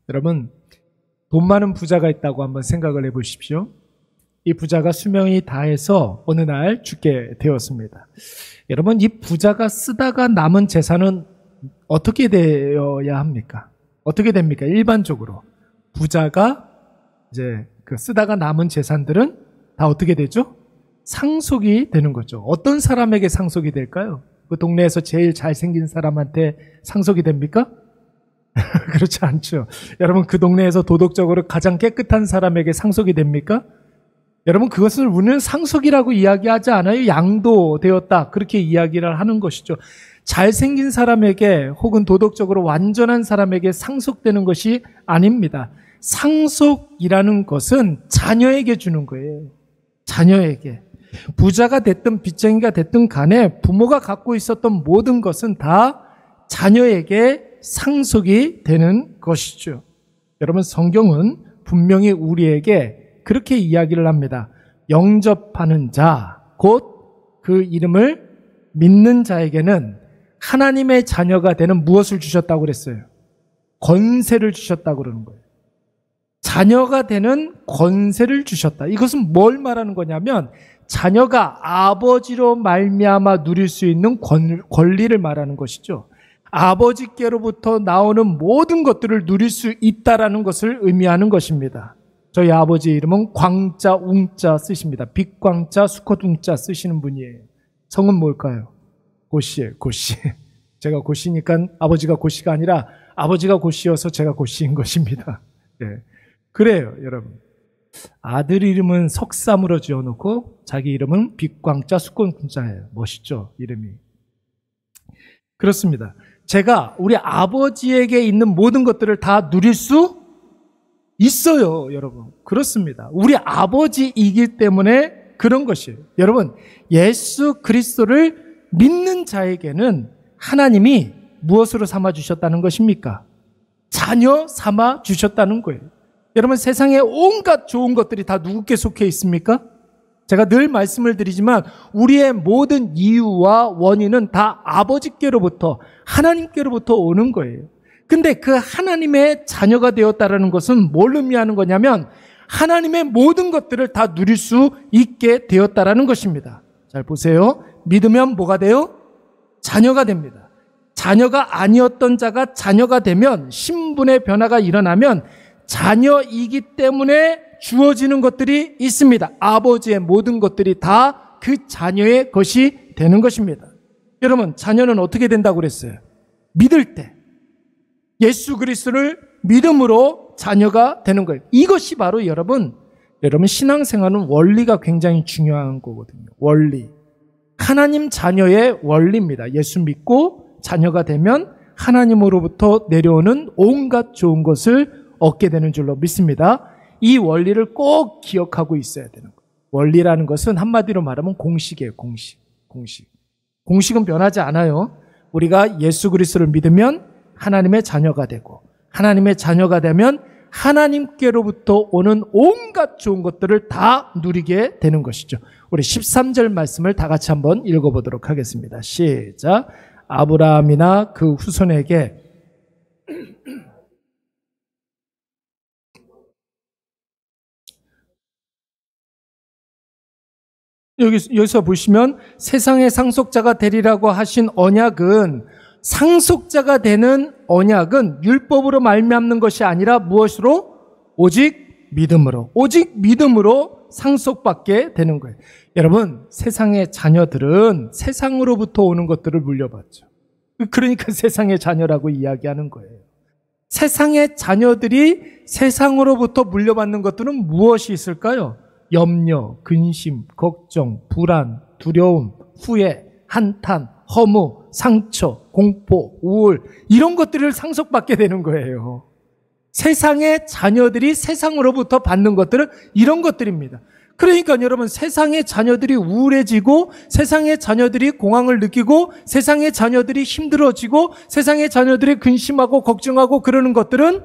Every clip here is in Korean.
여러분, 돈 많은 부자가 있다고 한번 생각을 해보십시오. 이 부자가 수명이 다해서 어느 날 죽게 되었습니다. 여러분, 이 부자가 쓰다가 남은 재산은 어떻게 되어야 합니까? 어떻게 됩니까? 일반적으로 부자가 이제 그 쓰다가 남은 재산들은 다 어떻게 되죠? 상속이 되는 거죠. 어떤 사람에게 상속이 될까요? 그 동네에서 제일 잘생긴 사람한테 상속이 됩니까? 그렇지 않죠. 여러분, 그 동네에서 도덕적으로 가장 깨끗한 사람에게 상속이 됩니까? 여러분, 그것을 우리는 상속이라고 이야기하지 않아요. 양도되었다, 그렇게 이야기를 하는 것이죠. 잘생긴 사람에게 혹은 도덕적으로 완전한 사람에게 상속되는 것이 아닙니다. 상속이라는 것은 자녀에게 주는 거예요. 자녀에게. 부자가 됐든 빚쟁이가 됐든 간에 부모가 갖고 있었던 모든 것은 다 자녀에게 상속이 되는 것이죠. 여러분, 성경은 분명히 우리에게 그렇게 이야기를 합니다. 영접하는 자, 곧 그 이름을 믿는 자에게는 하나님의 자녀가 되는 무엇을 주셨다고 그랬어요? 권세를 주셨다고 그러는 거예요. 자녀가 되는 권세를 주셨다. 이것은 뭘 말하는 거냐면 자녀가 아버지로 말미암아 누릴 수 있는 권리를 말하는 것이죠. 아버지께로부터 나오는 모든 것들을 누릴 수 있다라는 것을 의미하는 것입니다. 저희 아버지 이름은 광자, 웅자 쓰십니다. 빛광자, 수컷 웅자 쓰시는 분이에요. 성은 뭘까요? 고씨예요. 고씨. 제가 고씨니까 아버지가 고씨가 아니라 아버지가 고씨여서 제가 고씨인 것입니다. 네. 그래요, 여러분. 아들 이름은 석삼으로 지어놓고 자기 이름은 빛광자, 수컷 웅자예요. 멋있죠, 이름이. 그렇습니다. 제가 우리 아버지에게 있는 모든 것들을 다 누릴 수 있어요, 여러분. 그렇습니다. 우리 아버지이기 때문에 그런 것이에요. 여러분, 예수 그리스도를 믿는 자에게는 하나님이 무엇으로 삼아 주셨다는 것입니까? 자녀 삼아 주셨다는 거예요. 여러분, 세상에 온갖 좋은 것들이 다 누구께 속해 있습니까? 제가 늘 말씀을 드리지만 우리의 모든 이유와 원인은 다 아버지께로부터, 하나님께로부터 오는 거예요. 근데 그 하나님의 자녀가 되었다는 것은 뭘 의미하는 거냐면 하나님의 모든 것들을 다 누릴 수 있게 되었다는 것입니다. 잘 보세요. 믿으면 뭐가 돼요? 자녀가 됩니다. 자녀가 아니었던 자가 자녀가 되면, 신분의 변화가 일어나면 자녀이기 때문에 주어지는 것들이 있습니다. 아버지의 모든 것들이 다 그 자녀의 것이 되는 것입니다. 여러분, 자녀는 어떻게 된다고 그랬어요? 믿을 때. 예수 그리스도를 믿음으로 자녀가 되는 거예요. 이것이 바로 여러분 신앙생활은 원리가 굉장히 중요한 거거든요. 원리. 하나님 자녀의 원리입니다. 예수 믿고 자녀가 되면 하나님으로부터 내려오는 온갖 좋은 것을 얻게 되는 줄로 믿습니다. 이 원리를 꼭 기억하고 있어야 되는 거예요. 원리라는 것은 한마디로 말하면 공식이에요. 공식은 변하지 않아요. 우리가 예수 그리스도를 믿으면 하나님의 자녀가 되고, 하나님의 자녀가 되면 하나님께로부터 오는 온갖 좋은 것들을 다 누리게 되는 것이죠. 우리 13절 말씀을 다 같이 한번 읽어보도록 하겠습니다. 시작. 아브라함이나 그 후손에게 여기서 보시면 세상의 상속자가 되리라고 하신 언약은, 상속자가 되는 언약은 율법으로 말미암는 것이 아니라 무엇으로? 오직 믿음으로 상속받게 되는 거예요. 여러분, 세상의 자녀들은 세상으로부터 오는 것들을 물려받죠. 그러니까 세상의 자녀라고 이야기하는 거예요. 세상의 자녀들이 세상으로부터 물려받는 것들은 무엇이 있을까요? 염려, 근심, 걱정, 불안, 두려움, 후회, 한탄, 허무, 상처, 공포, 우울, 이런 것들을 상속받게 되는 거예요. 세상의 자녀들이 세상으로부터 받는 것들은 이런 것들입니다. 그러니까 여러분, 세상의 자녀들이 우울해지고, 세상의 자녀들이 공황을 느끼고, 세상의 자녀들이 힘들어지고, 세상의 자녀들이 근심하고 걱정하고 그러는 것들은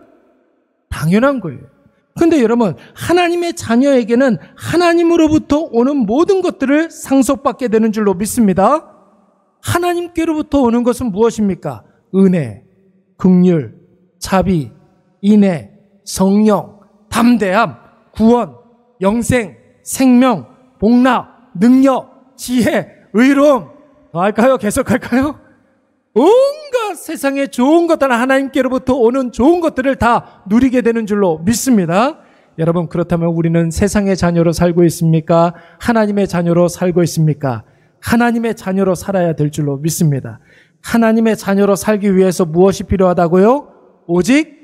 당연한 거예요. 근데 여러분, 하나님의 자녀에게는 하나님으로부터 오는 모든 것들을 상속받게 되는 줄로 믿습니다. 하나님께로부터 오는 것은 무엇입니까? 은혜, 긍휼, 자비, 인애, 성령, 담대함, 구원, 영생, 생명, 복락, 능력, 지혜, 의로움. 더 할까요? 계속할까요? 온갖 세상의 좋은 것들, 하나님께로부터 오는 좋은 것들을 다 누리게 되는 줄로 믿습니다. 여러분, 그렇다면 우리는 세상의 자녀로 살고 있습니까? 하나님의 자녀로 살고 있습니까? 하나님의 자녀로 살아야 될 줄로 믿습니다. 하나님의 자녀로 살기 위해서 무엇이 필요하다고요? 오직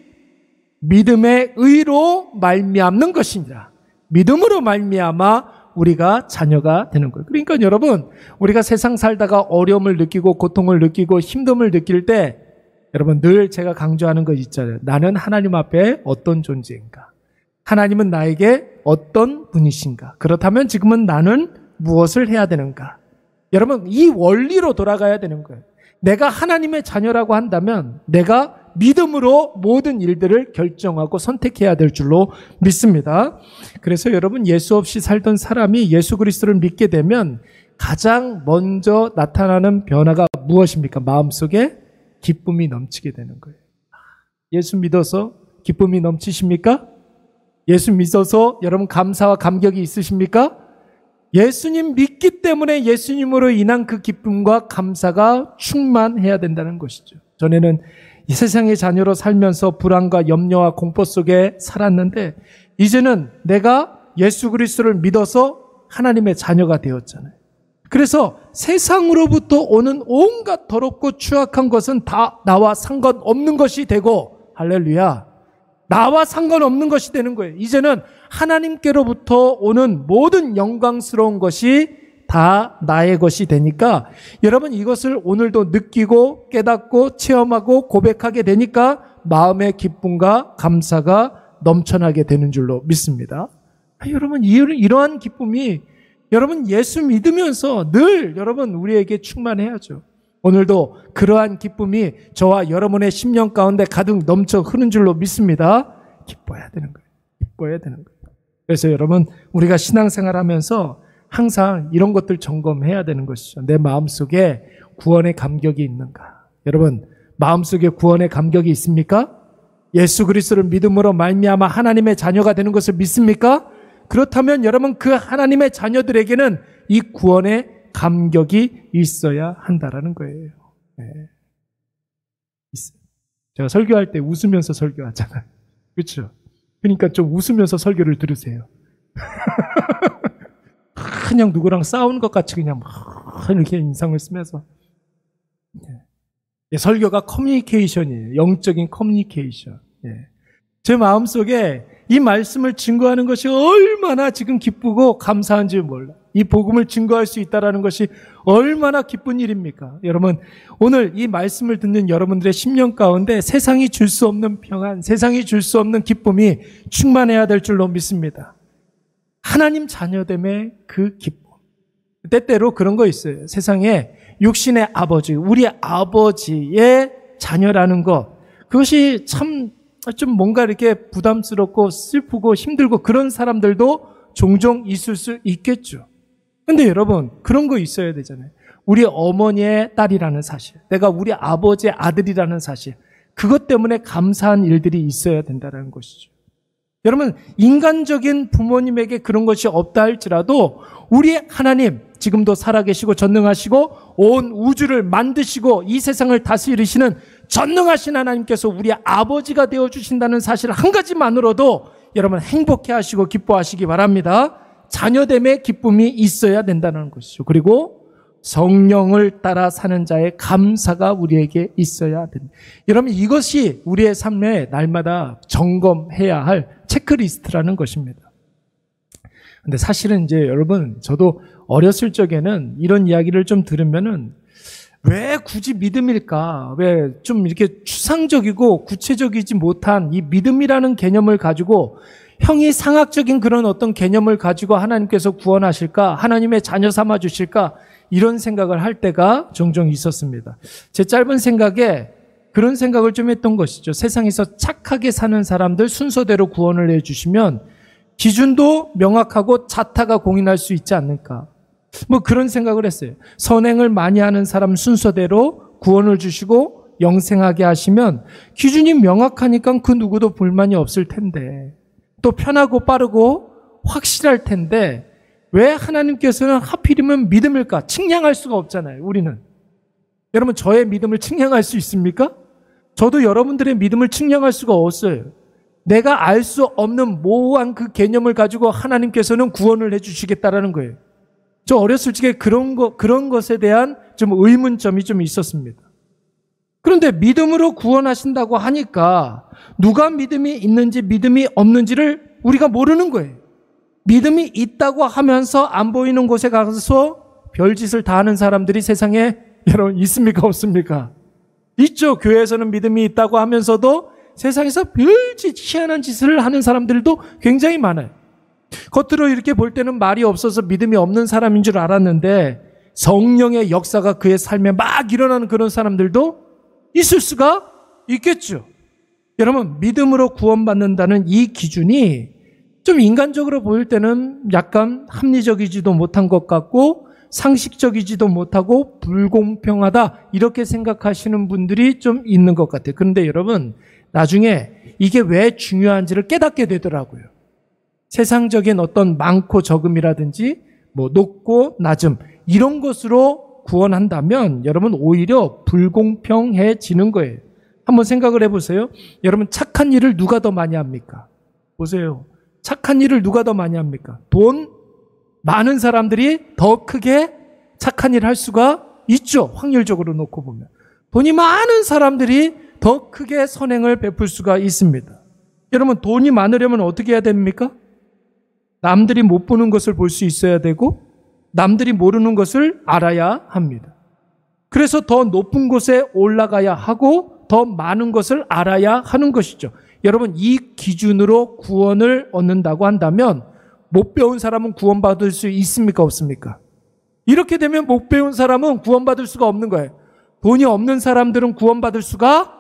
믿음의 의로 말미암는 것이니라. 믿음으로 말미암아 우리가 자녀가 되는 거예요. 그러니까 여러분, 우리가 세상 살다가 어려움을 느끼고 고통을 느끼고 힘듦을 느낄 때 여러분 늘 제가 강조하는 거 있잖아요. 나는 하나님 앞에 어떤 존재인가? 하나님은 나에게 어떤 분이신가? 그렇다면 지금은 나는 무엇을 해야 되는가? 여러분, 이 원리로 돌아가야 되는 거예요. 내가 하나님의 자녀라고 한다면 내가 믿음으로 모든 일들을 결정하고 선택해야 될 줄로 믿습니다. 그래서 여러분, 예수 없이 살던 사람이 예수 그리스도를 믿게 되면 가장 먼저 나타나는 변화가 무엇입니까? 마음속에 기쁨이 넘치게 되는 거예요. 예수 믿어서 기쁨이 넘치십니까? 예수 믿어서 여러분 감사와 감격이 있으십니까? 예수님 믿기 때문에 예수님으로 인한 그 기쁨과 감사가 충만해야 된다는 것이죠. 전에는 이 세상의 자녀로 살면서 불안과 염려와 공포 속에 살았는데 이제는 내가 예수 그리스도를 믿어서 하나님의 자녀가 되었잖아요. 그래서 세상으로부터 오는 온갖 더럽고 추악한 것은 다 나와 상관없는 것이 되고, 할렐루야, 나와 상관없는 것이 되는 거예요. 이제는 하나님께로부터 오는 모든 영광스러운 것이 다 나의 것이 되니까 여러분, 이것을 오늘도 느끼고 깨닫고 체험하고 고백하게 되니까 마음의 기쁨과 감사가 넘쳐나게 되는 줄로 믿습니다. 여러분, 이러한 기쁨이 여러분 예수 믿으면서 늘 여러분 우리에게 충만해야죠. 오늘도 그러한 기쁨이 저와 여러분의 심령 가운데 가득 넘쳐 흐르는 줄로 믿습니다. 기뻐야 되는 거예요. 기뻐야 되는 거예요. 그래서 여러분, 우리가 신앙생활하면서 항상 이런 것들 점검해야 되는 것이죠. 내 마음속에 구원의 감격이 있는가? 여러분, 마음속에 구원의 감격이 있습니까? 예수 그리스도를 믿음으로 말미암아 하나님의 자녀가 되는 것을 믿습니까? 그렇다면 여러분, 그 하나님의 자녀들에게는 이 구원의 감격이 있어야 한다라는 거예요. 네. 있어요. 제가 설교할 때 웃으면서 설교하잖아요. 그렇죠? 그러니까 좀 웃으면서 설교를 들으세요. 그냥 누구랑 싸우는 것 같이 그냥 막 이렇게 인상을 쓰면서. 예, 설교가 커뮤니케이션이에요. 영적인 커뮤니케이션. 예. 제 마음속에 이 말씀을 증거하는 것이 얼마나 지금 기쁘고 감사한지 몰라. 이 복음을 증거할 수 있다는 것이 얼마나 기쁜 일입니까? 여러분, 오늘 이 말씀을 듣는 여러분들의 심령 가운데 세상이 줄 수 없는 평안, 세상이 줄 수 없는 기쁨이 충만해야 될 줄로 믿습니다. 하나님 자녀됨의 그 기쁨. 때때로 그런 거 있어요. 세상에 육신의 아버지, 우리 아버지의 자녀라는 것, 그것이 참 좀 뭔가 이렇게 부담스럽고 슬프고 힘들고 그런 사람들도 종종 있을 수 있겠죠. 근데 여러분, 그런 거 있어야 되잖아요. 우리 어머니의 딸이라는 사실, 내가 우리 아버지의 아들이라는 사실, 그것 때문에 감사한 일들이 있어야 된다는 것이죠. 여러분, 인간적인 부모님에게 그런 것이 없다 할지라도 우리 하나님, 지금도 살아계시고 전능하시고 온 우주를 만드시고 이 세상을 다스리시는 전능하신 하나님께서 우리 아버지가 되어주신다는 사실 한 가지만으로도 여러분 행복해 하시고 기뻐하시기 바랍니다. 자녀됨의 기쁨이 있어야 된다는 것이죠. 그리고 성령을 따라 사는 자의 감사가 우리에게 있어야 됩니다. 여러분, 이것이 우리의 삶에 날마다 점검해야 할 체크리스트라는 것입니다. 근데 사실은 이제 여러분, 저도 어렸을 적에는 이런 이야기를 좀 들으면은 왜 굳이 믿음일까? 왜 좀 이렇게 추상적이고 구체적이지 못한 이 믿음이라는 개념을 가지고 형이상학적인 그런 어떤 개념을 가지고 하나님께서 구원하실까? 하나님의 자녀 삼아 주실까? 이런 생각을 할 때가 종종 있었습니다. 제 짧은 생각에 그런 생각을 좀 했던 것이죠. 세상에서 착하게 사는 사람들 순서대로 구원을 해주시면 기준도 명확하고 자타가 공인할 수 있지 않을까? 뭐 그런 생각을 했어요. 선행을 많이 하는 사람 순서대로 구원을 주시고 영생하게 하시면 기준이 명확하니까 그 누구도 불만이 없을 텐데, 또 편하고 빠르고 확실할 텐데 왜 하나님께서는 하필이면 믿음일까? 측량할 수가 없잖아요. 우리는. 여러분, 저의 믿음을 측량할 수 있습니까? 저도 여러분들의 믿음을 측량할 수가 없어요. 내가 알 수 없는 모호한 그 개념을 가지고 하나님께서는 구원을 해주시겠다라는 거예요. 저 어렸을 적에 그런 것에 대한 좀 의문점이 좀 있었습니다. 그런데 믿음으로 구원하신다고 하니까 누가 믿음이 있는지 믿음이 없는지를 우리가 모르는 거예요. 믿음이 있다고 하면서 안 보이는 곳에 가서 별짓을 다 하는 사람들이 세상에 여러분 있습니까? 없습니까? 있죠. 교회에서는 믿음이 있다고 하면서도 세상에서 별짓 희한한 짓을 하는 사람들도 굉장히 많아요. 겉으로 이렇게 볼 때는 말이 없어서 믿음이 없는 사람인 줄 알았는데 성령의 역사가 그의 삶에 막 일어나는 그런 사람들도 있을 수가 있겠죠. 여러분, 믿음으로 구원받는다는 이 기준이 좀 인간적으로 보일 때는 약간 합리적이지도 못한 것 같고 상식적이지도 못하고 불공평하다 이렇게 생각하시는 분들이 좀 있는 것 같아요. 그런데 여러분, 나중에 이게 왜 중요한지를 깨닫게 되더라고요. 세상적인 어떤 많고 적음이라든지 뭐 높고 낮음 이런 것으로 구원한다면 여러분 오히려 불공평해지는 거예요. 한번 생각을 해보세요. 여러분, 착한 일을 누가 더 많이 합니까? 보세요. 착한 일을 누가 더 많이 합니까? 돈 많은 사람들이 더 크게 착한 일을 할 수가 있죠. 확률적으로 놓고 보면. 돈이 많은 사람들이 더 크게 선행을 베풀 수가 있습니다. 여러분, 돈이 많으려면 어떻게 해야 됩니까? 남들이 못 보는 것을 볼 수 있어야 되고 남들이 모르는 것을 알아야 합니다. 그래서 더 높은 곳에 올라가야 하고 더 많은 것을 알아야 하는 것이죠. 여러분, 이 기준으로 구원을 얻는다고 한다면 못 배운 사람은 구원받을 수 있습니까? 없습니까? 이렇게 되면 못 배운 사람은 구원받을 수가 없는 거예요. 돈이 없는 사람들은 구원받을 수가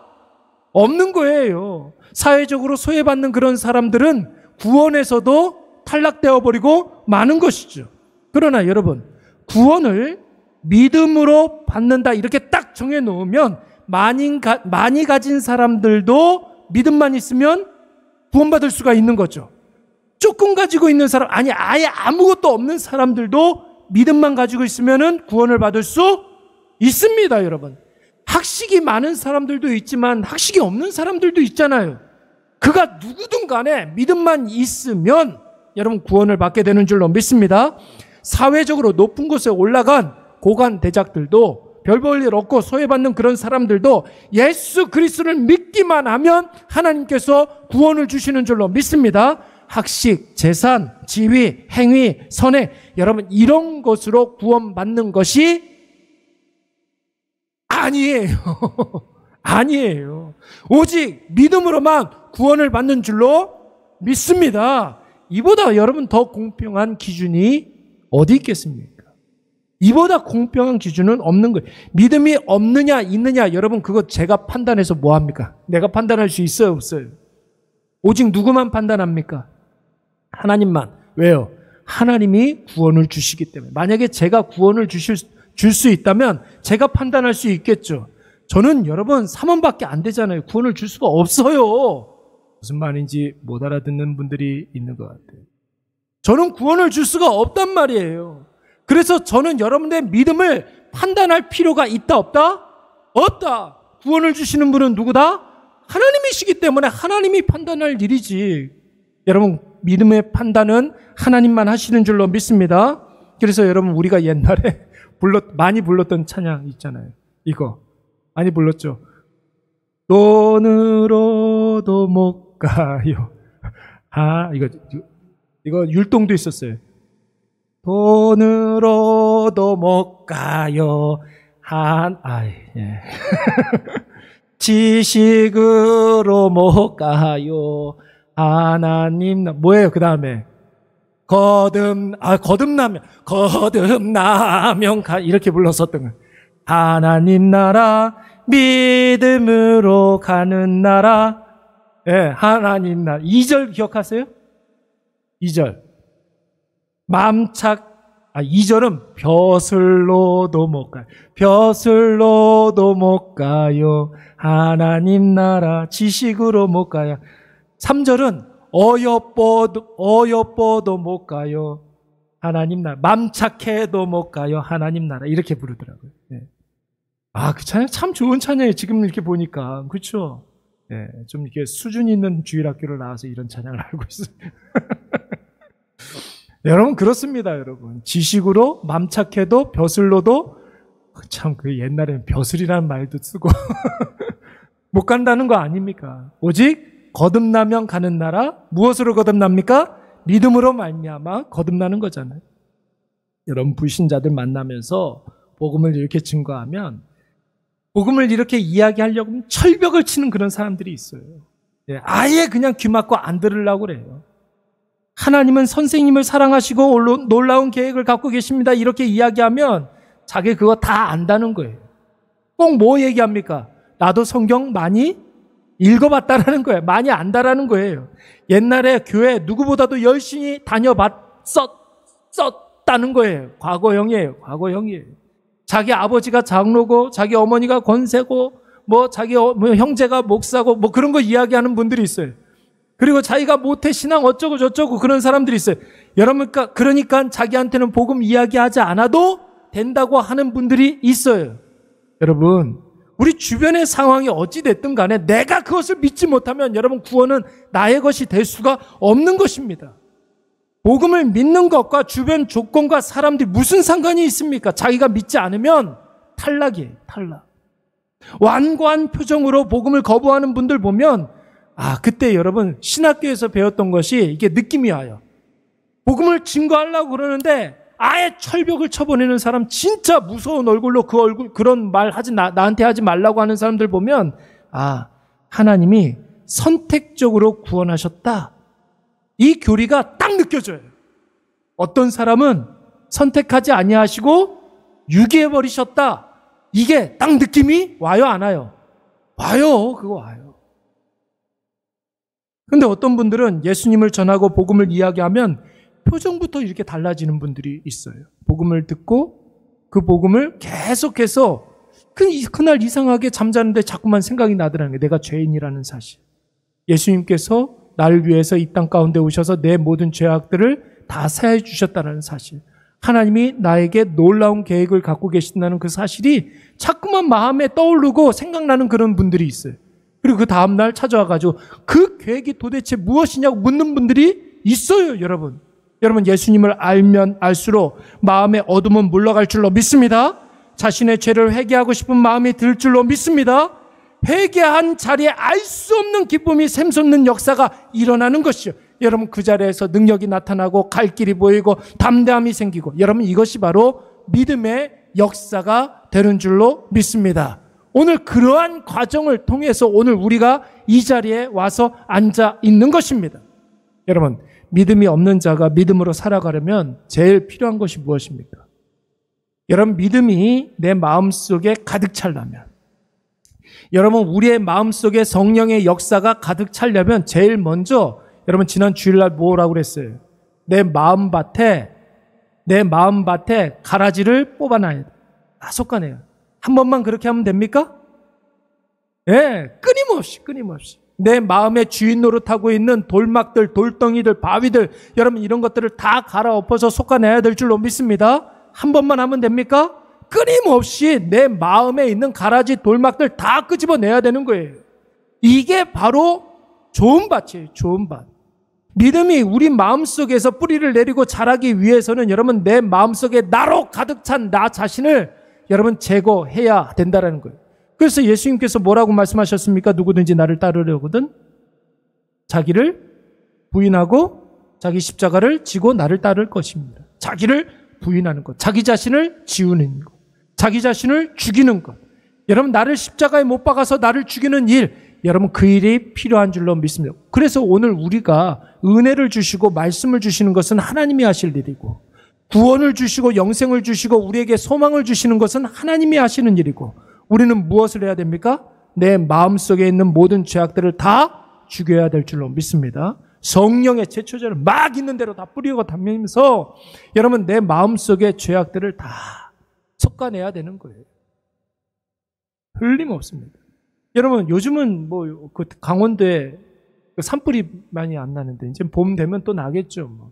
없는 거예요. 사회적으로 소외받는 그런 사람들은 구원에서도 탈락되어 버리고 마는 것이죠. 그러나 여러분, 구원을 믿음으로 받는다 이렇게 딱 정해놓으면 많이 가진 사람들도 믿음만 있으면 구원받을 수가 있는 거죠. 조금 가지고 있는 사람, 아니 아예 아무것도 없는 사람들도 믿음만 가지고 있으면 구원을 받을 수 있습니다. 여러분, 학식이 많은 사람들도 있지만 학식이 없는 사람들도 있잖아요. 그가 누구든 간에 믿음만 있으면 여러분 구원을 받게 되는 줄로 믿습니다. 사회적으로 높은 곳에 올라간 고관 대작들도 별 볼 일 없고 소외받는 그런 사람들도 예수 그리스도를 믿기만 하면 하나님께서 구원을 주시는 줄로 믿습니다. 학식, 재산, 지위, 행위, 선행, 여러분 이런 것으로 구원받는 것이 아니에요. 아니에요. 오직 믿음으로만 구원을 받는 줄로 믿습니다. 이보다 여러분 더 공평한 기준이 어디 있겠습니까? 이보다 공평한 기준은 없는 거예요. 믿음이 없느냐 있느냐 여러분 그거 제가 판단해서 뭐합니까? 내가 판단할 수 있어요 없어요? 오직 누구만 판단합니까? 하나님만. 왜요? 하나님이 구원을 주시기 때문에. 만약에 제가 구원을 줄 수 있다면 제가 판단할 수 있겠죠. 저는 여러분 3원밖에 안 되잖아요. 구원을 줄 수가 없어요. 무슨 말인지 못 알아듣는 분들이 있는 것 같아요. 저는 구원을 줄 수가 없단 말이에요. 그래서 저는 여러분의 믿음을 판단할 필요가 있다 없다? 없다. 구원을 주시는 분은 누구다? 하나님이시기 때문에 하나님이 판단할 일이지. 여러분 믿음의 판단은 하나님만 하시는 줄로 믿습니다. 그래서 여러분 우리가 옛날에 많이 불렀던 찬양 있잖아요. 이거 많이 불렀죠. 돈으로도 못 가요. 이거 율동도 있었어요. 돈으로도 못 가요. 예. 지식으로 못 가요. 하나님, 뭐예요, 그 다음에? 거듭나면, 이렇게 불렀었던 거예요. 하나님 나라, 믿음으로 가는 나라. 예, 하나님 나라. 2절 기억하세요? 2절. 2절은 벼슬로도 못 가요. 벼슬로도 못 가요. 하나님 나라 지식으로 못 가요. 3절은 어여뻐도 못 가요. 하나님 나라. 맘착해도 못 가요. 하나님 나라. 이렇게 부르더라고요. 네. 그 찬양 참 좋은 찬양이에요. 지금 이렇게 보니까. 그렇죠? 네, 좀 이렇게 수준 있는 주일학교를 나와서 이런 찬양을 알고 있어요. 여러분 그렇습니다. 여러분 지식으로 맘착해도 벼슬로도 참 그 옛날에는 벼슬이라는 말도 쓰고 못 간다는 거 아닙니까? 오직 거듭나면 가는 나라. 무엇으로 거듭납니까? 믿음으로 말미암아 거듭나는 거잖아요. 여러분 불신자들 만나면서 복음을 이렇게 증거하면 복음을 이렇게 이야기하려고 하면 철벽을 치는 그런 사람들이 있어요. 아예 그냥 귀 막고 안 들으려고 그래요. 하나님은 선생님을 사랑하시고 놀라운 계획을 갖고 계십니다. 이렇게 이야기하면 자기 그거 다 안다는 거예요. 꼭 뭐 얘기합니까? 나도 성경 많이 읽어봤다라는 거예요. 많이 안다라는 거예요. 옛날에 교회 누구보다도 열심히 다녀봤었다는 거예요. 과거형이에요. 과거형이에요. 자기 아버지가 장로고 자기 어머니가 권세고 자기 형제가 목사고 그런 거 이야기하는 분들이 있어요. 그리고 자기가 모태 신앙 어쩌고 저쩌고 그런 사람들이 있어요. 여러분 그러니까 자기한테는 복음 이야기하지 않아도 된다고 하는 분들이 있어요. 여러분 우리 주변의 상황이 어찌 됐든 간에 내가 그것을 믿지 못하면 여러분 구원은 나의 것이 될 수가 없는 것입니다. 복음을 믿는 것과 주변 조건과 사람들이 무슨 상관이 있습니까? 자기가 믿지 않으면 탈락이에요. 탈락. 완고한 표정으로 복음을 거부하는 분들 보면 그때 여러분 신학교에서 배웠던 것이 이게 느낌이 와요. 복음을 증거하려고 그러는데 아예 철벽을 쳐버리는 사람, 진짜 무서운 얼굴로 그런 말 나한테 하지 말라고 하는 사람들 보면 하나님이 선택적으로 구원하셨다. 이 교리가 딱 느껴져요. 어떤 사람은 선택하지 아니하시고 유기해버리셨다. 이게 딱 느낌이 와요, 안 와요? 와요. 그거 와요. 근데 어떤 분들은 예수님을 전하고 복음을 이야기하면 표정부터 이렇게 달라지는 분들이 있어요. 복음을 듣고 그 복음을 계속해서 그날 이상하게 잠자는데 자꾸만 생각이 나더라는 게 내가 죄인이라는 사실. 예수님께서 나를 위해서 이 땅 가운데 오셔서 내 모든 죄악들을 다 사해 주셨다는 사실. 하나님이 나에게 놀라운 계획을 갖고 계신다는 그 사실이 자꾸만 마음에 떠오르고 생각나는 그런 분들이 있어요. 그리고 그 다음날 찾아와가지고 그 계획이 도대체 무엇이냐고 묻는 분들이 있어요, 여러분. 여러분 예수님을 알면 알수록 마음의 어둠은 물러갈 줄로 믿습니다. 자신의 죄를 회개하고 싶은 마음이 들 줄로 믿습니다. 회개한 자리에 알 수 없는 기쁨이 샘솟는 역사가 일어나는 것이요. 여러분 그 자리에서 능력이 나타나고 갈 길이 보이고 담대함이 생기고 여러분 이것이 바로 믿음의 역사가 되는 줄로 믿습니다. 오늘 그러한 과정을 통해서 오늘 우리가 이 자리에 와서 앉아 있는 것입니다. 여러분 믿음이 없는 자가 믿음으로 살아가려면 제일 필요한 것이 무엇입니까? 여러분 믿음이 내 마음속에 가득 차려면, 여러분 우리의 마음속에 성령의 역사가 가득 차려면 제일 먼저 여러분 지난 주일날 뭐라고 그랬어요? 내 마음밭에 가라지를 뽑아놔야 돼. 다 솎아내요. 한 번만 그렇게 하면 됩니까? 끊임없이 내 마음의 주인 노릇하고 있는 돌막들, 돌덩이들, 바위들, 여러분 이런 것들을 다 갈아엎어서 솎아내야 될 줄로 믿습니다. 한 번만 하면 됩니까? 끊임없이 내 마음에 있는 가라지 돌막들 다 끄집어내야 되는 거예요. 이게 바로 좋은 밭이에요. 좋은 밭. 믿음이 우리 마음속에서 뿌리를 내리고 자라기 위해서는 여러분 내 마음속에 나로 가득 찬 나 자신을 여러분 제거해야 된다는 거예요. 그래서 예수님께서 뭐라고 말씀하셨습니까? 누구든지 나를 따르려거든 자기를 부인하고 자기 십자가를 지고 나를 따를 것입니다. 자기를 부인하는 것, 자기 자신을 지우는 것, 자기 자신을 죽이는 것. 여러분 나를 십자가에 못 박아서 나를 죽이는 일, 여러분 그 일이 필요한 줄로 믿습니다. 그래서 오늘 우리가 은혜를 주시고 말씀을 주시는 것은 하나님이 하실 일이고, 구원을 주시고 영생을 주시고 우리에게 소망을 주시는 것은 하나님이 하시는 일이고, 우리는 무엇을 해야 됩니까? 내 마음속에 있는 모든 죄악들을 다 죽여야 될 줄로 믿습니다. 성령의 제초제를 막 있는 대로 다 뿌리고 다니면서 여러분 내 마음속의 죄악들을 다 솎아내야 되는 거예요. 틀림없습니다. 여러분 요즘은 뭐 그 강원도에 산불이 많이 안 나는데 이제 봄 되면 또 나겠죠. 뭐.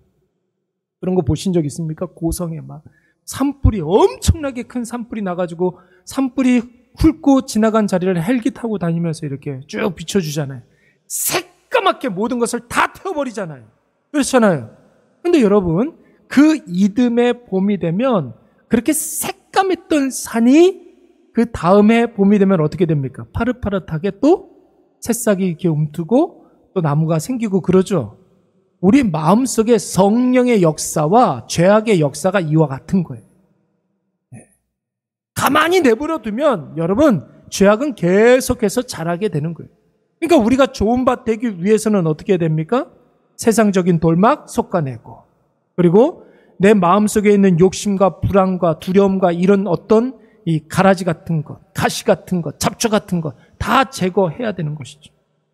그런 거 보신 적 있습니까? 고성에 막 산불이 엄청나게 큰 산불이 나가지고 산불이 훑고 지나간 자리를 헬기 타고 다니면서 이렇게 쭉 비춰주잖아요. 새까맣게 모든 것을 다 태워버리잖아요. 그렇잖아요. 근데 여러분 그 이듬해 봄이 되면 그렇게 새까맸던 산이 그 다음에 봄이 되면 어떻게 됩니까? 파릇파릇하게 또 새싹이 이렇게 움트고 또 나무가 생기고 그러죠. 우리 마음속에 성령의 역사와 죄악의 역사가 이와 같은 거예요. 가만히 내버려 두면 여러분 죄악은 계속해서 자라게 되는 거예요. 그러니까 우리가 좋은 밭 되기 위해서는 어떻게 됩니까? 세상적인 돌막 솎아내고 그리고 내 마음속에 있는 욕심과 불안과 두려움과 이런 어떤 이 가라지 같은 것, 가시 같은 것, 잡초 같은 것 다 제거해야 되는 것이죠.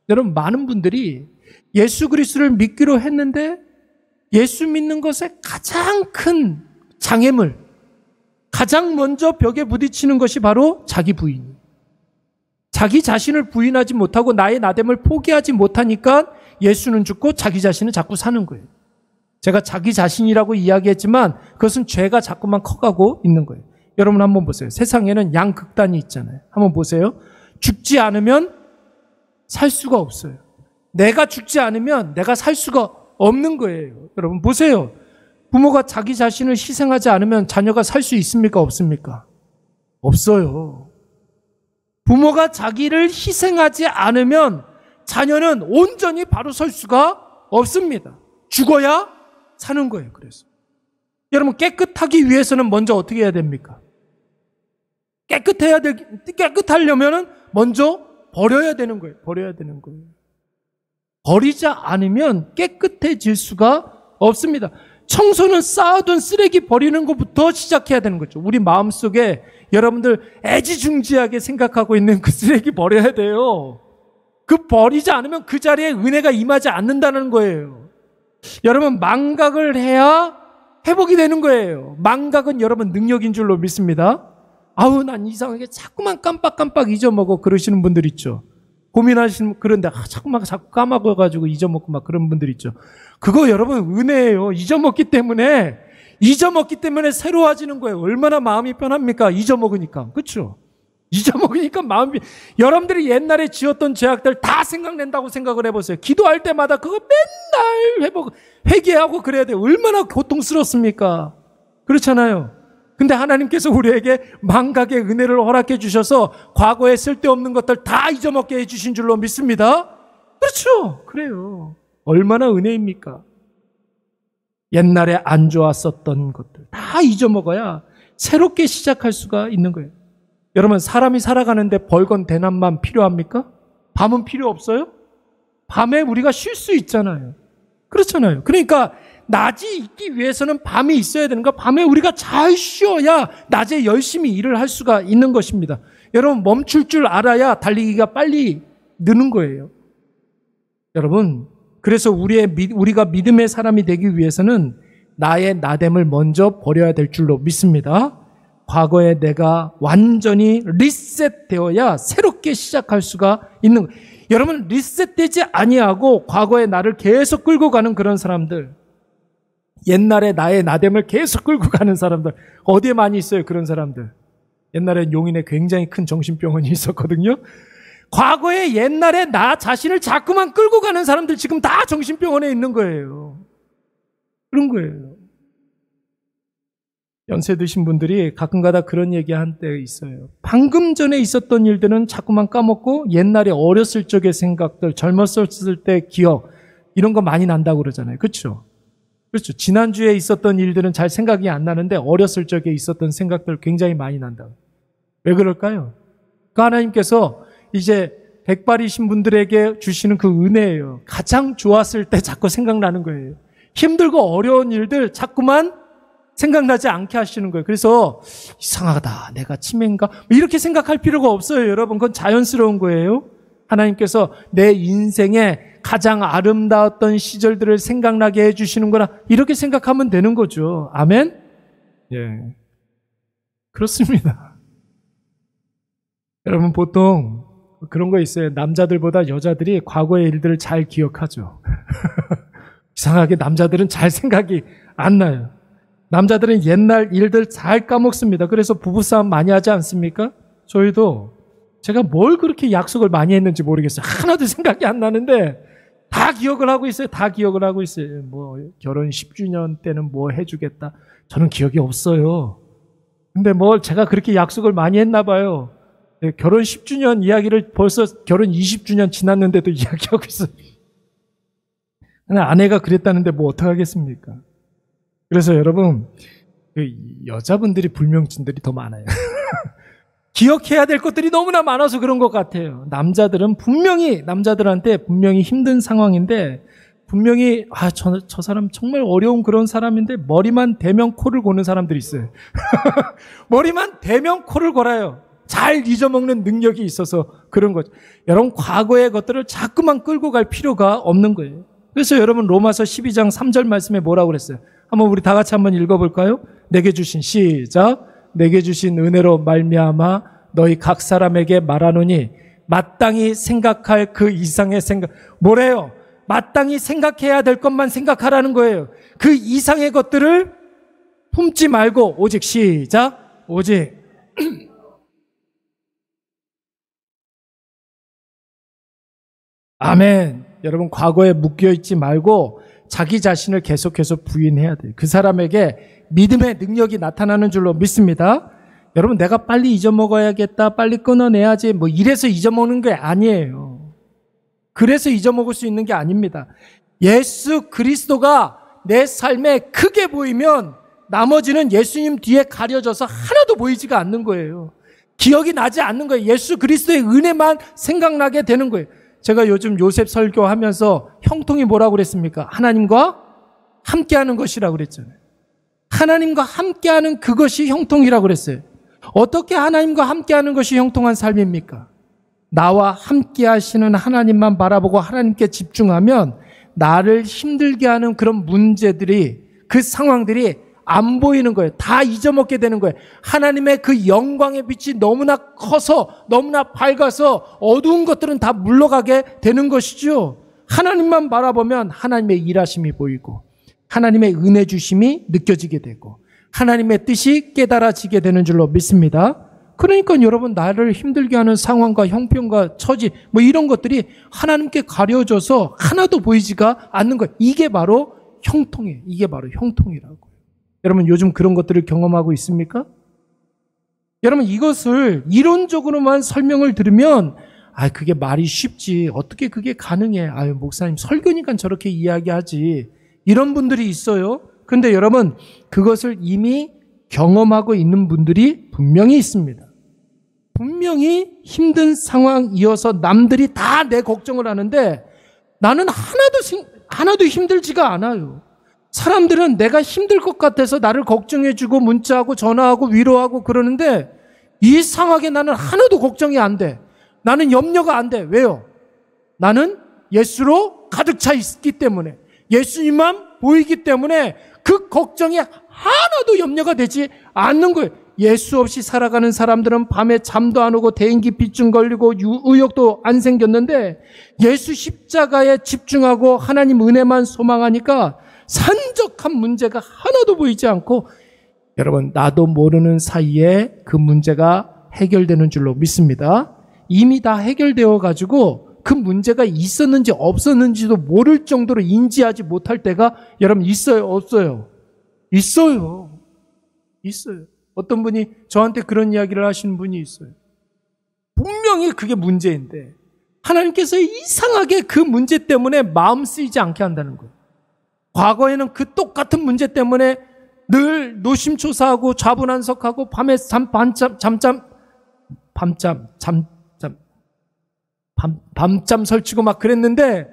여러분 많은 분들이 예수 그리스도를 믿기로 했는데 예수 믿는 것의 가장 큰 장애물, 가장 먼저 벽에 부딪히는 것이 바로 자기 부인. 자기 자신을 부인하지 못하고 나의 나됨을 포기하지 못하니까 예수는 죽고 자기 자신은 자꾸 사는 거예요. 제가 자기 자신이라고 이야기했지만 그것은 죄가 자꾸만 커가고 있는 거예요. 여러분 한번 보세요. 세상에는 양극단이 있잖아요. 한번 보세요. 죽지 않으면 살 수가 없어요. 내가 죽지 않으면 내가 살 수가 없는 거예요. 여러분 보세요. 부모가 자기 자신을 희생하지 않으면 자녀가 살 수 있습니까? 없습니까? 없어요. 부모가 자기를 희생하지 않으면 자녀는 온전히 바로 설 수가 없습니다. 죽어야 사는 거예요. 그래서 여러분 깨끗하기 위해서는 먼저 어떻게 해야 됩니까? 깨끗하려면 먼저 버려야 되는 거예요. 버려야 되는 거예요. 버리지 않으면 깨끗해질 수가 없습니다. 청소는 쌓아둔 쓰레기 버리는 것부터 시작해야 되는 거죠. 우리 마음속에 여러분들 애지중지하게 생각하고 있는 그 쓰레기 버려야 돼요. 그 버리지 않으면 그 자리에 은혜가 임하지 않는다는 거예요. 여러분 망각을 해야 회복이 되는 거예요. 망각은 여러분 능력인 줄로 믿습니다. 아우 난 이상하게 자꾸만 깜빡깜빡 잊어먹어 그러시는 분들 있죠. 고민하시는 그런데 자꾸 까먹어가지고 잊어먹고 막 그런 분들 있죠. 그거 여러분 은혜예요. 잊어먹기 때문에 새로워지는 거예요. 얼마나 마음이 편합니까? 잊어먹으니까. 그렇죠? 잊어먹으니까 마음이 여러분들이 옛날에 지었던 죄악들 다 생각낸다고 생각을 해보세요. 기도할 때마다 그거 맨날 회개하고 그래야 돼요. 얼마나 고통스럽습니까? 그렇잖아요. 근데 하나님께서 우리에게 망각의 은혜를 허락해 주셔서 과거에 쓸데없는 것들 다 잊어먹게 해주신 줄로 믿습니다. 그렇죠. 그래요. 얼마나 은혜입니까? 옛날에 안 좋았었던 것들 다 잊어먹어야 새롭게 시작할 수가 있는 거예요. 여러분 사람이 살아가는데 벌건 대낮만 필요합니까? 밤은 필요 없어요? 밤에 우리가 쉴 수 있잖아요. 그렇잖아요. 그러니까 낮이 있기 위해서는 밤이 있어야 되는 거. 밤에 우리가 잘 쉬어야 낮에 열심히 일을 할 수가 있는 것입니다. 여러분 멈출 줄 알아야 달리기가 빨리 느는 거예요. 여러분 그래서 우리가 믿음의 사람이 되기 위해서는 나의 나됨을 먼저 버려야 될 줄로 믿습니다. 과거에 내가 완전히 리셋되어야 새롭게 시작할 수가 있는 거예요. 여러분 리셋되지 아니하고 과거의 나를 계속 끌고 가는 그런 사람들, 옛날에 나의 나됨을 계속 끌고 가는 사람들 어디에 많이 있어요? 그런 사람들. 옛날에 용인에 굉장히 큰 정신병원이 있었거든요. 과거에 옛날에 나 자신을 자꾸만 끌고 가는 사람들 지금 다 정신병원에 있는 거예요. 그런 거예요. 연세 드신 분들이 가끔가다 그런 얘기 한 때 있어요. 방금 전에 있었던 일들은 자꾸만 까먹고 옛날에 어렸을 적의 생각들, 젊었을 때 기억 이런 거 많이 난다고 그러잖아요. 그렇죠? 그렇죠. 지난주에 있었던 일들은 잘 생각이 안 나는데 어렸을 적에 있었던 생각들 굉장히 많이 난다고. 왜 그럴까요? 그 하나님께서 이제 백발이신 분들에게 주시는 그 은혜예요. 가장 좋았을 때 자꾸 생각나는 거예요. 힘들고 어려운 일들 자꾸만 생각나지 않게 하시는 거예요. 그래서 이상하다. 내가 치매인가? 이렇게 생각할 필요가 없어요. 여러분. 그건 자연스러운 거예요. 하나님께서 내 인생에 가장 아름다웠던 시절들을 생각나게 해주시는구나. 이렇게 생각하면 되는 거죠. 아멘? 예. 그렇습니다. 여러분, 보통 그런 거 있어요. 남자들보다 여자들이 과거의 일들을 잘 기억하죠. 이상하게 남자들은 잘 생각이 안 나요. 남자들은 옛날 일들 잘 까먹습니다. 그래서 부부싸움 많이 하지 않습니까? 저희도 제가 뭘 그렇게 약속을 많이 했는지 모르겠어요. 하나도 생각이 안 나는데 다 기억을 하고 있어요. 다 기억을 하고 있어요. 뭐 결혼 10주년 때는 뭐 해주겠다. 저는 기억이 없어요. 근데 뭘 제가 그렇게 약속을 많이 했나 봐요. 결혼 10주년 이야기를 벌써 결혼 20주년 지났는데도 이야기하고 있어요. 아내가 그랬다는데 뭐 어떡하겠습니까? 그래서 여러분, 여자분들이 불명증들이 더 많아요. 기억해야 될 것들이 너무나 많아서 그런 것 같아요. 남자들은 분명히, 남자들한테 분명히 힘든 상황인데, 분명히, 저 사람 정말 어려운 그런 사람인데, 머리만 대면 코를 고는 사람들이 있어요. 머리만 대면 코를 골아요. 잘 잊어먹는 능력이 있어서 그런 거죠. 여러분, 과거의 것들을 자꾸만 끌고 갈 필요가 없는 거예요. 그래서 여러분, 로마서 12장 3절 말씀에 뭐라고 그랬어요? 한번 우리 다 같이 한번 읽어볼까요? 내게 주신, 시작. 내게 주신 은혜로 말미암아 너희 각 사람에게 말하노니 마땅히 생각할 그 이상의 생각. 뭐래요? 마땅히 생각해야 될 것만 생각하라는 거예요. 그 이상의 것들을 품지 말고 오직, 시작. 오직 아멘. 여러분, 과거에 묶여있지 말고 자기 자신을 계속해서 부인해야 돼요. 그 사람에게 믿음의 능력이 나타나는 줄로 믿습니다. 여러분, 내가 빨리 잊어먹어야겠다, 빨리 끊어내야지, 뭐 이래서 잊어먹는 게 아니에요. 그래서 잊어먹을 수 있는 게 아닙니다. 예수 그리스도가 내 삶에 크게 보이면 나머지는 예수님 뒤에 가려져서 하나도 보이지가 않는 거예요. 기억이 나지 않는 거예요. 예수 그리스도의 은혜만 생각나게 되는 거예요. 제가 요즘 요셉 설교하면서 형통이 뭐라고 그랬습니까? 하나님과 함께하는 것이라고 그랬잖아요. 하나님과 함께하는 그것이 형통이라고 그랬어요. 어떻게 하나님과 함께하는 것이 형통한 삶입니까? 나와 함께하시는 하나님만 바라보고 하나님께 집중하면 나를 힘들게 하는 그런 문제들이, 그 상황들이 안 보이는 거예요. 다 잊어먹게 되는 거예요. 하나님의 그 영광의 빛이 너무나 커서, 너무나 밝아서 어두운 것들은 다 물러가게 되는 것이죠. 하나님만 바라보면 하나님의 일하심이 보이고 하나님의 은혜 주심이 느껴지게 되고 하나님의 뜻이 깨달아지게 되는 줄로 믿습니다. 그러니까 여러분, 나를 힘들게 하는 상황과 형편과 처지, 뭐 이런 것들이 하나님께 가려져서 하나도 보이지가 않는 거예요. 이게 바로 형통이에요. 이게 바로 형통이라고. 여러분, 요즘 그런 것들을 경험하고 있습니까? 여러분, 이것을 이론적으로만 설명을 들으면 그게 말이 쉽지, 어떻게 그게 가능해? 목사님 설교니까 저렇게 이야기하지, 이런 분들이 있어요. 근데 여러분, 그것을 이미 경험하고 있는 분들이 분명히 있습니다. 분명히 힘든 상황이어서 남들이 다 내 걱정을 하는데 나는 하나도 힘들지가 않아요. 사람들은 내가 힘들 것 같아서 나를 걱정해주고 문자하고 전화하고 위로하고 그러는데 이상하게 나는 하나도 걱정이 안 돼. 나는 염려가 안 돼. 왜요? 나는 예수로 가득 차 있기 때문에, 예수님만 보이기 때문에 그 걱정이 하나도 염려가 되지 않는 거예요. 예수 없이 살아가는 사람들은 밤에 잠도 안 오고 대인기 비증 걸리고 의욕도 안 생겼는데 예수 십자가에 집중하고 하나님 은혜만 소망하니까 산적한 문제가 하나도 보이지 않고, 여러분, 나도 모르는 사이에 그 문제가 해결되는 줄로 믿습니다. 이미 다 해결되어 가지고 그 문제가 있었는지 없었는지도 모를 정도로 인지하지 못할 때가 여러분 있어요, 없어요? 있어요. 있어요. 어떤 분이 저한테 그런 이야기를 하시는 분이 있어요. 분명히 그게 문제인데 하나님께서 이상하게 그 문제 때문에 마음 쓰이지 않게 한다는 거예요. 과거에는 그 똑같은 문제 때문에 늘 노심초사하고 좌분안석하고 밤에 밤잠 설치고 막 그랬는데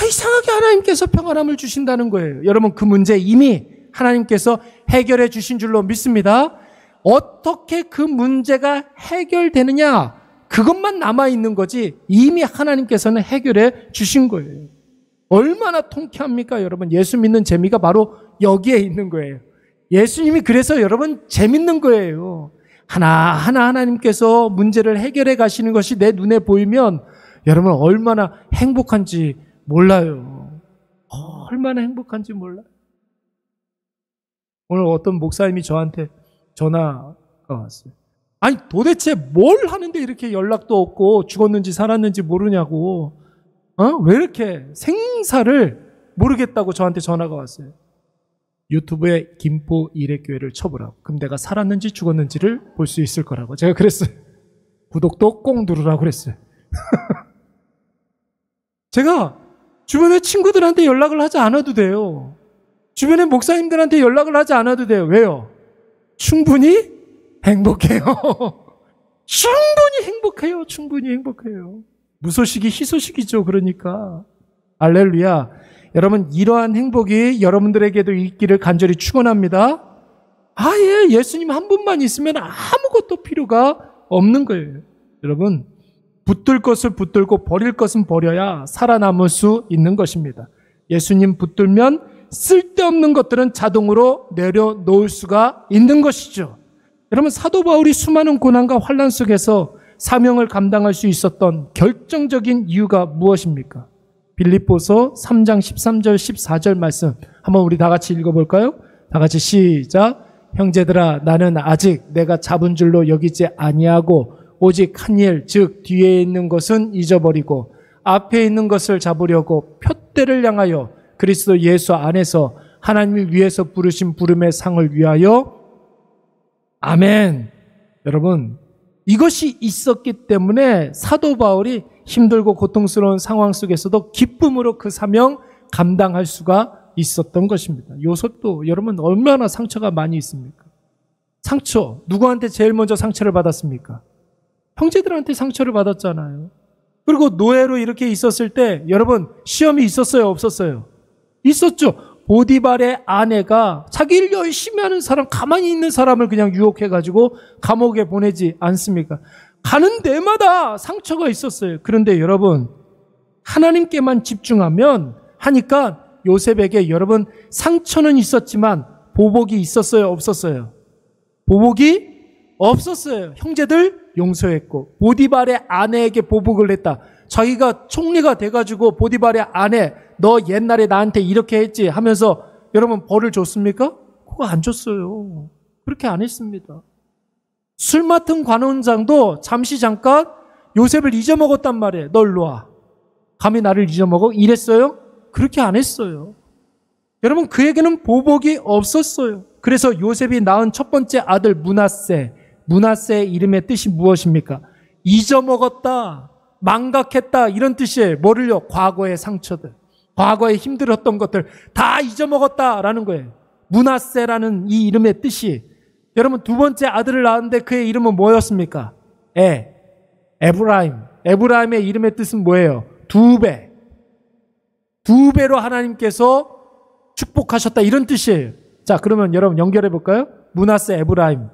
이상하게 하나님께서 평안함을 주신다는 거예요. 여러분, 그 문제 이미 하나님께서 해결해 주신 줄로 믿습니다. 어떻게 그 문제가 해결되느냐? 그것만 남아있는 거지 이미 하나님께서는 해결해 주신 거예요. 얼마나 통쾌합니까, 여러분? 예수 믿는 재미가 바로 여기에 있는 거예요. 예수님이 그래서 여러분 재밌는 거예요. 하나하나 하나님께서 문제를 해결해 가시는 것이 내 눈에 보이면 여러분 얼마나 행복한지 몰라요. 얼마나 행복한지 몰라요. 오늘 어떤 목사님이 저한테 전화가 왔어요. 아니 도대체 뭘 하는데 이렇게 연락도 없고 죽었는지 살았는지 모르냐고. 왜 이렇게 생사를 모르겠다고 저한테 전화가 왔어요. 유튜브에 김포 이레교회를 쳐보라고. 그럼 내가 살았는지 죽었는지를 볼 수 있을 거라고. 제가 그랬어요. 구독도 꼭 누르라고 그랬어요. 제가 주변의 친구들한테 연락을 하지 않아도 돼요. 주변의 목사님들한테 연락을 하지 않아도 돼요. 왜요? 충분히 행복해요. 충분히 행복해요. 충분히 행복해요. 무소식이 희소식이죠. 그러니까 할렐루야. 여러분 이러한 행복이 여러분들에게도 있기를 간절히 축원합니다. 아예 예수님 한 분만 있으면 아무것도 필요가 없는 거예요. 여러분 붙들 것을 붙들고 버릴 것은 버려야 살아남을 수 있는 것입니다. 예수님 붙들면 쓸데없는 것들은 자동으로 내려놓을 수가 있는 것이죠. 여러분 사도 바울이 수많은 고난과 환난 속에서 사명을 감당할 수 있었던 결정적인 이유가 무엇입니까? 빌립보서 3장 13절 14절 말씀 한번 우리 다 같이 읽어볼까요? 다 같이 시작. 형제들아 나는 아직 내가 잡은 줄로 여기지 아니하고 오직 한 일 즉 뒤에 있는 것은 잊어버리고 앞에 있는 것을 잡으려고 표대를 향하여 그리스도 예수 안에서 하나님을 위해서 부르신 부름의 상을 위하여 아멘. 여러분 이것이 있었기 때문에 사도 바울이 힘들고 고통스러운 상황 속에서도 기쁨으로 그 사명 감당할 수가 있었던 것입니다. 요셉도 여러분 얼마나 상처가 많이 있습니까? 상처 누구한테 제일 먼저 상처를 받았습니까? 형제들한테 상처를 받았잖아요. 그리고 노예로 이렇게 있었을 때 여러분 시험이 있었어요? 없었어요? 있었죠. 보디발의 아내가 자기 일 열심히 하는 사람, 가만히 있는 사람을 그냥 유혹해가지고 감옥에 보내지 않습니까? 가는 데마다 상처가 있었어요. 그런데 여러분 하나님께만 집중하면 하니까 요셉에게 여러분 상처는 있었지만 보복이 있었어요? 없었어요? 보복이 없었어요. 형제들 용서했고 보디발의 아내에게 보복을 했다. 자기가 총리가 돼가지고 보디발의 아내 너 옛날에 나한테 이렇게 했지 하면서 여러분 벌을 줬습니까? 그거 안 줬어요. 그렇게 안 했습니다. 술 맡은 관원장도 잠깐 요셉을 잊어먹었단 말이에요. 너 일로 와. 감히 나를 잊어먹어? 이랬어요? 그렇게 안 했어요. 여러분 그에게는 보복이 없었어요. 그래서 요셉이 낳은 첫 번째 아들 므낫세의 이름의 뜻이 무엇입니까? 잊어먹었다, 망각했다 이런 뜻이에요. 뭐를요? 과거의 상처들, 과거에 힘들었던 것들 다 잊어먹었다라는 거예요. 므낫세라는 이 이름의 뜻이 여러분 두 번째 아들을 낳았는데 그의 이름은 뭐였습니까? 에브라임의 이름의 뜻은 뭐예요? 두 배로 하나님께서 축복하셨다 이런 뜻이에요. 자 그러면 여러분 연결해 볼까요? 므낫세, 에브라임.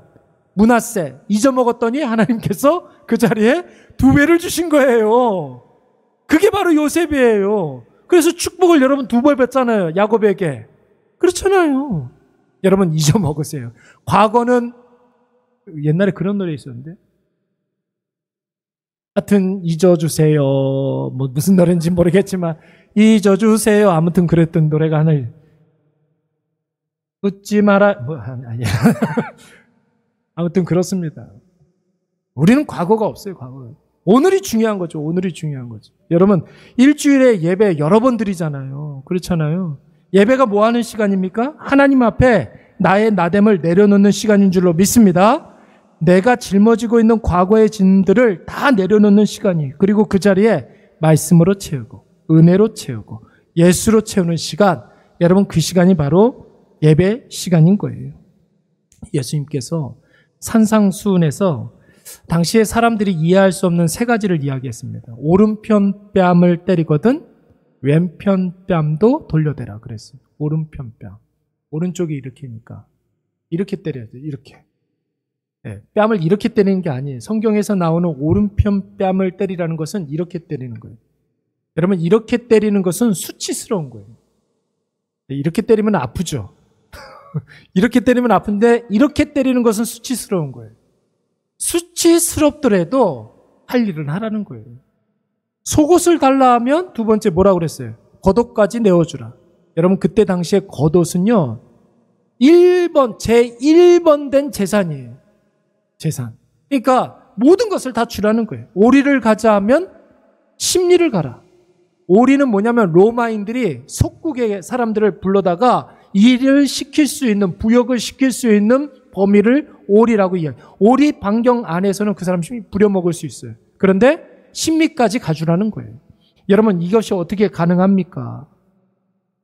므낫세 잊어먹었더니 하나님께서 그 자리에 두 배를 주신 거예요. 그게 바로 요셉이에요. 그래서 축복을 여러분 두 배 뺐잖아요. 야곱에게. 그렇잖아요. 여러분 잊어먹으세요. 과거는 옛날에 그런 노래 있었는데 하여튼 잊어주세요. 뭐 무슨 노래인지 모르겠지만 잊어주세요. 아무튼 그랬던 노래가 하나 웃지 마라 아니야. 아무튼 그렇습니다. 우리는 과거가 없어요. 과거. 오늘이 중요한 거죠. 오늘이 중요한 거죠. 여러분 일주일에 예배 여러 번 드리잖아요. 그렇잖아요. 예배가 뭐 하는 시간입니까? 하나님 앞에 나의 나됨을 내려놓는 시간인 줄로 믿습니다. 내가 짊어지고 있는 과거의 짐들을 다 내려놓는 시간이 그리고 그 자리에 말씀으로 채우고 은혜로 채우고 예수로 채우는 시간 여러분 그 시간이 바로 예배 시간인 거예요. 예수님께서 산상수훈에서 당시에 사람들이 이해할 수 없는 세 가지를 이야기했습니다. 오른편 뺨을 때리거든 왼편 뺨도 돌려대라 그랬어요. 오른편 뺨. 오른쪽이 이렇게니까 이렇게 때려야 돼요. 이렇게. 예, 뺨을 이렇게 때리는 게 아니에요. 성경에서 나오는 오른편 뺨을 때리라는 것은 이렇게 때리는 거예요. 여러분, 이렇게 때리는 것은 수치스러운 거예요. 이렇게 때리면 아프죠. 이렇게 때리면 아픈데 이렇게 때리는 것은 수치스러운 거예요. 수치스럽더라도 할 일은 하라는 거예요. 속옷을 달라 하면 두 번째 뭐라고 그랬어요? 겉옷까지 내어주라. 여러분, 그때 당시에 겉옷은요, 제1번 된 재산이에요. 재산. 그러니까 모든 것을 다 주라는 거예요. 오리를 가자 하면 십리를 가라. 오리는 뭐냐면 로마인들이 속국의 사람들을 불러다가 일을 시킬 수 있는, 부역을 시킬 수 있는 범위를 오리라고 이야기해요. 오리 반경 안에서는 그 사람 부려먹을 수 있어요. 그런데 십리까지 가주라는 거예요. 여러분, 이것이 어떻게 가능합니까?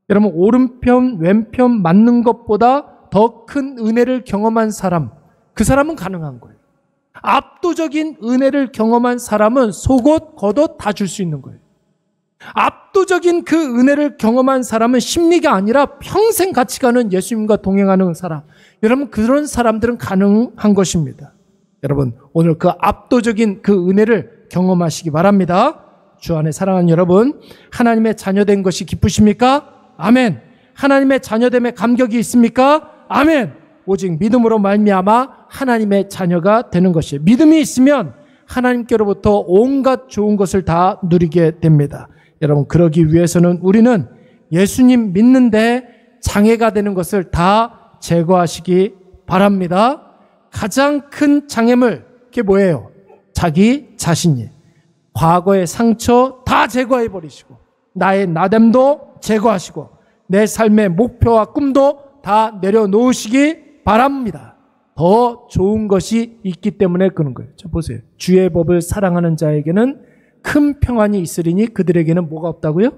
여러분, 오른편, 왼편 맞는 것보다 더 큰 은혜를 경험한 사람, 그 사람은 가능한 거예요. 압도적인 은혜를 경험한 사람은 속옷, 겉옷 다 줄 수 있는 거예요. 압도적인 그 은혜를 경험한 사람은 심리가 아니라 평생 같이 가는 예수님과 동행하는 사람. 여러분, 그런 사람들은 가능한 것입니다. 여러분, 오늘 그 압도적인 그 은혜를 경험하시기 바랍니다. 주 안에 사랑하는 여러분, 하나님의 자녀된 것이 기쁘십니까? 아멘. 하나님의 자녀됨에 감격이 있습니까? 아멘. 오직 믿음으로 말미암아 하나님의 자녀가 되는 것이에요. 믿음이 있으면 하나님께로부터 온갖 좋은 것을 다 누리게 됩니다. 여러분, 그러기 위해서는 우리는 예수님 믿는데 장애가 되는 것을 다 제거하시기 바랍니다. 가장 큰 장애물, 그게 뭐예요? 자기 자신이에요. 과거의 상처 다 제거해 버리시고, 나의 나됨도 제거하시고, 내 삶의 목표와 꿈도 다 내려놓으시기 바랍니다. 더 좋은 것이 있기 때문에 그런 거예요. 자, 보세요. 주의 법을 사랑하는 자에게는 큰 평안이 있으리니 그들에게는 뭐가 없다고요?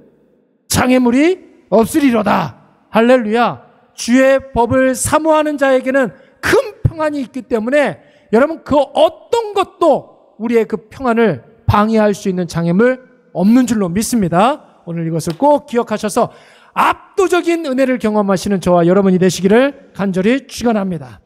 장애물이 없으리로다. 할렐루야. 주의 법을 사모하는 자에게는 큰 평안이 있기 때문에 여러분, 그 어떤 것도 우리의 그 평안을 방해할 수 있는 장애물 없는 줄로 믿습니다. 오늘 이것을 꼭 기억하셔서 압도적인 은혜를 경험하시는 저와 여러분이 되시기를 간절히 축원합니다.